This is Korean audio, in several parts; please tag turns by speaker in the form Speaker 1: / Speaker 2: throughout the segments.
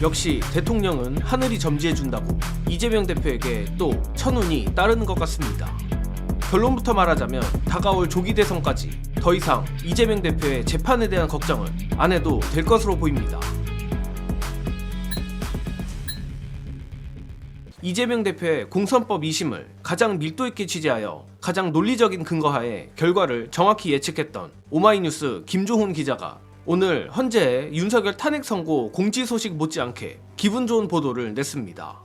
Speaker 1: 역시 대통령은 하늘이 점지해준다고 이재명 대표에게 또 천운이 따르는 것 같습니다. 결론부터 말하자면 다가올 조기 대선까지 더 이상 이재명 대표의 재판에 대한 걱정을 안 해도 될 것으로 보입니다. 이재명 대표의 공선법 2심을 가장 밀도 있게 취재하여 가장 논리적인 근거하에 결과를 정확히 예측했던 오마이뉴스 김종훈 기자가 오늘 헌재의 윤석열 탄핵 선고 공지 소식 못지않게 기분 좋은 보도를 냈습니다.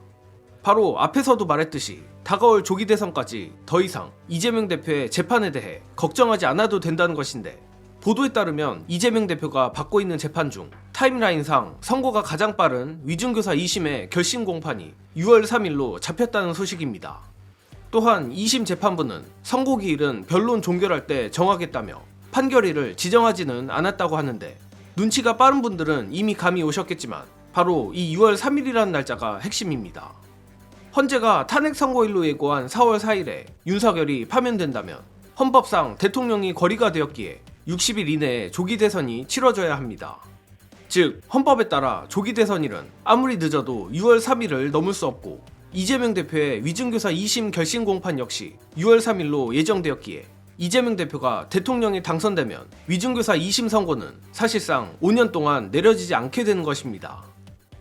Speaker 1: 바로 앞에서도 말했듯이 다가올 조기 대선까지 더 이상 이재명 대표의 재판에 대해 걱정하지 않아도 된다는 것인데, 보도에 따르면 이재명 대표가 받고 있는 재판 중 타임라인상 선고가 가장 빠른 위중교사 2심의 결심 공판이 6월 3일로 잡혔다는 소식입니다. 또한 2심 재판부는 선고기일은 변론 종결할 때 정하겠다며 판결일을 지정하지는 않았다고 하는데, 눈치가 빠른 분들은 이미 감이 오셨겠지만 바로 이 6월 3일이라는 날짜가 핵심입니다. 헌재가 탄핵 선고일로 예고한 4월 4일에 윤석열이 파면된다면 헌법상 대통령이 거리가 되었기에 60일 이내에 조기 대선이 치러져야 합니다. 즉 헌법에 따라 조기 대선일은 아무리 늦어도 6월 3일을 넘을 수 없고, 이재명 대표의 위중교사 2심 결심 공판 역시 6월 3일로 예정되었기에 이재명 대표가 대통령이 당선되면 위중교사 2심 선고는 사실상 5년 동안 내려지지 않게 되는 것입니다.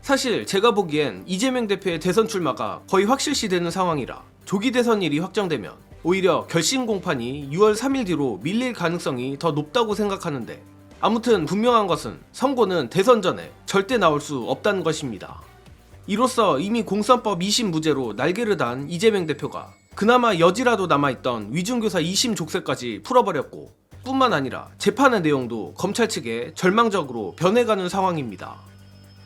Speaker 1: 사실 제가 보기엔 이재명 대표의 대선 출마가 거의 확실시되는 상황이라 조기 대선일이 확정되면 오히려 결심 공판이 6월 3일 뒤로 밀릴 가능성이 더 높다고 생각하는데, 아무튼 분명한 것은 선고는 대선 전에 절대 나올 수 없다는 것입니다. 이로써 이미 공선법 2심 무죄로 날개를 단 이재명 대표가 그나마 여지라도 남아있던 위중교사 2심 족쇄까지 풀어버렸고, 뿐만 아니라 재판의 내용도 검찰 측에 절망적으로 변해가는 상황입니다.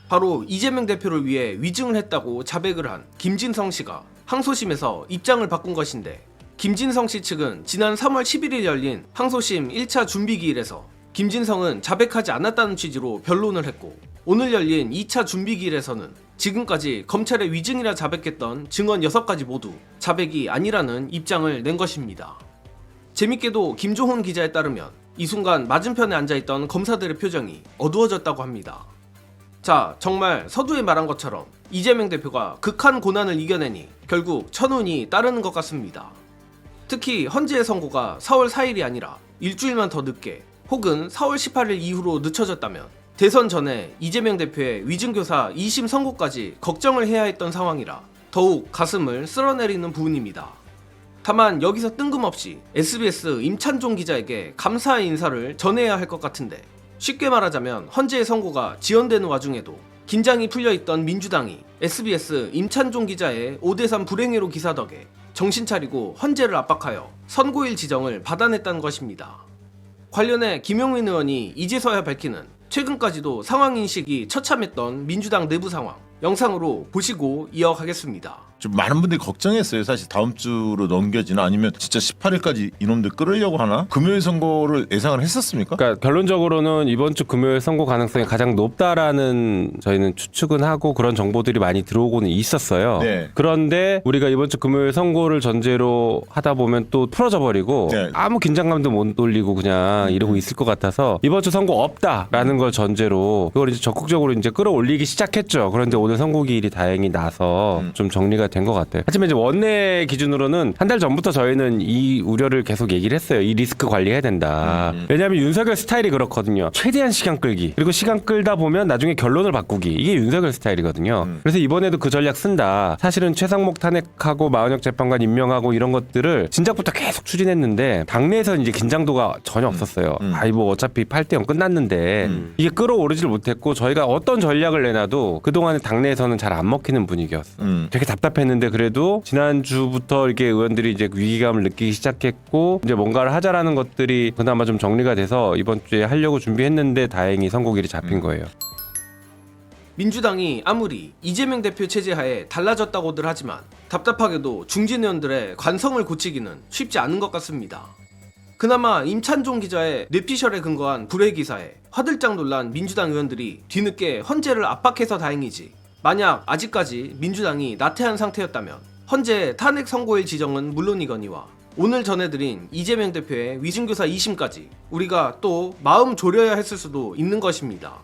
Speaker 1: 바로 이재명 대표를 위해 위증을 했다고 자백을 한 김진성 씨가 항소심에서 입장을 바꾼 것인데, 김진성 씨 측은 지난 3월 11일 열린 항소심 1차 준비기일에서 김진성은 자백하지 않았다는 취지로 변론을 했고, 오늘 열린 2차 준비기일에서는 지금까지 검찰의 위증이라 자백했던 증언 6가지 모두 자백이 아니라는 입장을 낸 것입니다. 재밌게도 김종훈 기자에 따르면 이 순간 맞은편에 앉아있던 검사들의 표정이 어두워졌다고 합니다. 자, 정말 서두에 말한 것처럼 이재명 대표가 극한 고난을 이겨내니 결국 천운이 따르는 것 같습니다. 특히 헌재의 선고가 4월 4일이 아니라 일주일만 더 늦게 혹은 4월 18일 이후로 늦춰졌다면 대선 전에 이재명 대표의 위중교사 2심 선고까지 걱정을 해야 했던 상황이라 더욱 가슴을 쓸어내리는 부분입니다. 다만 여기서 뜬금없이 SBS 임찬종 기자에게 감사의 인사를 전해야 할 것 같은데, 쉽게 말하자면 헌재의 선고가 지연되는 와중에도 긴장이 풀려있던 민주당이 SBS 임찬종 기자의 5대3 불행해로 기사 덕에 정신 차리고 헌재를 압박하여 선고일 지정을 받아냈다는 것입니다. 관련해 김용민 의원이 이제서야 밝히는 최근까지도 상황인식이 처참했던 민주당 내부 상황, 영상으로 보시고 이어가겠습니다.
Speaker 2: 좀 많은 분들이 걱정했어요. 사실 다음 주로 넘겨지나 아니면 진짜 18일까지 이놈들 끌으려고 하나? 금요일 선고를 예상을 했었습니까?
Speaker 3: 그러니까 결론적으로는 이번 주 금요일 선고 가능성이 가장 높다라는 저희는 추측은 하고 그런 정보들이 많이 들어오고는 있었어요.
Speaker 2: 네.
Speaker 3: 그런데 우리가 이번 주 금요일 선고를 전제로 하다 보면 또 풀어져 버리고
Speaker 2: 네.
Speaker 3: 아무 긴장감도 못 돌리고 그냥 이러고 있을 것 같아서 이번 주 선고 없다라는 걸 전제로 그걸 이제 적극적으로 이제 끌어올리기 시작했죠. 그런데 오늘 선고기일이 다행히 나서 좀 정리가 된 것 같아요. 하지만 이제 원내 기준으로는 한 달 전부터 저희는 이 우려를 계속 얘기를 했어요. 이 리스크 관리해야 된다. 왜냐하면 윤석열 스타일이 그렇거든요. 최대한 시간 끌기, 그리고 시간 끌다 보면 나중에 결론을 바꾸기, 이게 윤석열 스타일이거든요. 그래서 이번에도 그 전략 쓴다. 사실은 최상목 탄핵하고 마은혁 재판관 임명하고 이런 것들을 진작부터 계속 추진했는데 당내에서는 이제 긴장도가 전혀 없었어요. 아이 뭐 어차피 8대0 끝났는데 이게 끌어오르질 못했고, 저희가 어떤 전략을 내놔도 그동안에 당내에서는 잘 안 먹히는 분위기였어. 되게 답답했는데 그래도 지난주부터 이렇게 의원들이 이제 위기감을 느끼기 시작했고, 이제 뭔가를 하자라는 것들이 그나마 좀 정리가 돼서 이번 주에 하려고 준비했는데 다행히 선고일이 잡힌 거예요.
Speaker 1: 민주당이 아무리 이재명 대표 체제하에 달라졌다고들 하지만 답답하게도 중진 의원들의 관성을 고치기는 쉽지 않은 것 같습니다. 그나마 임찬종 기자의 뇌피셜에 근거한 불회 기사에 화들짝 놀란 민주당 의원들이 뒤늦게 헌재를 압박해서 다행이지, 만약 아직까지 민주당이 나태한 상태였다면 헌재 탄핵 선고일 지정은 물론이거니와 오늘 전해드린 이재명 대표의 위중교사 2심까지 우리가 또 마음 졸여야 했을 수도 있는 것입니다.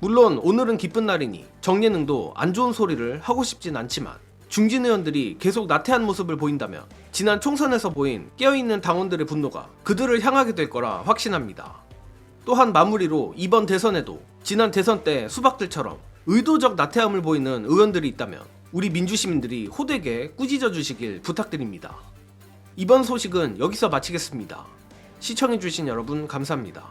Speaker 1: 물론 오늘은 기쁜 날이니 정예능도 안 좋은 소리를 하고 싶진 않지만 중진 의원들이 계속 나태한 모습을 보인다면 지난 총선에서 보인 깨어있는 당원들의 분노가 그들을 향하게 될 거라 확신합니다. 또한 마무리로 이번 대선에도 지난 대선 때 수박들처럼 의도적 나태함을 보이는 의원들이 있다면 우리 민주시민들이 호되게 꾸짖어 주시길 부탁드립니다. 이번 소식은 여기서 마치겠습니다. 시청해주신 여러분 감사합니다.